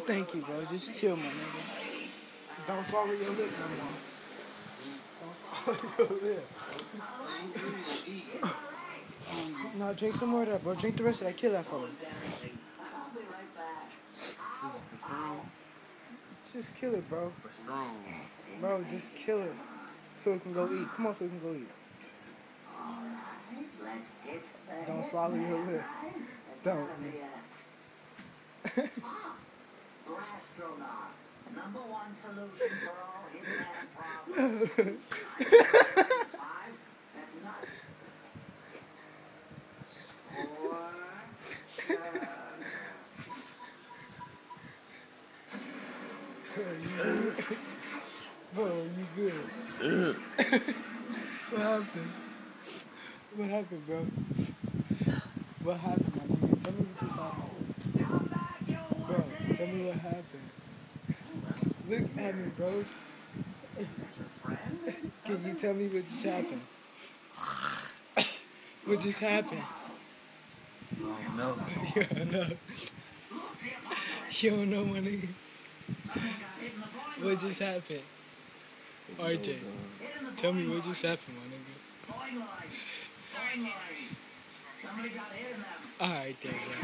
Thank you, bro. Just chill, my nigga. Don't swallow your lip no more. Don't swallow your lip. No, drink some more of that, bro. Drink the rest of that. Kill that for me. Just kill it, bro. Bro, just kill it. So we can go eat. Come on, so we can go eat. Don't swallow your lip. Don't. Number one solution for all hitman problems. Bro, you good? What happened? What happened, bro? What happened, my nigga? Tell me what just happened. Bro, tell me what happened. Look at me, bro. Can you tell me what just happened? What just happened? I don't know. You don't know. You don't know, my nigga. What just happened? RJ, tell me what just happened, my nigga. Alright then, bro.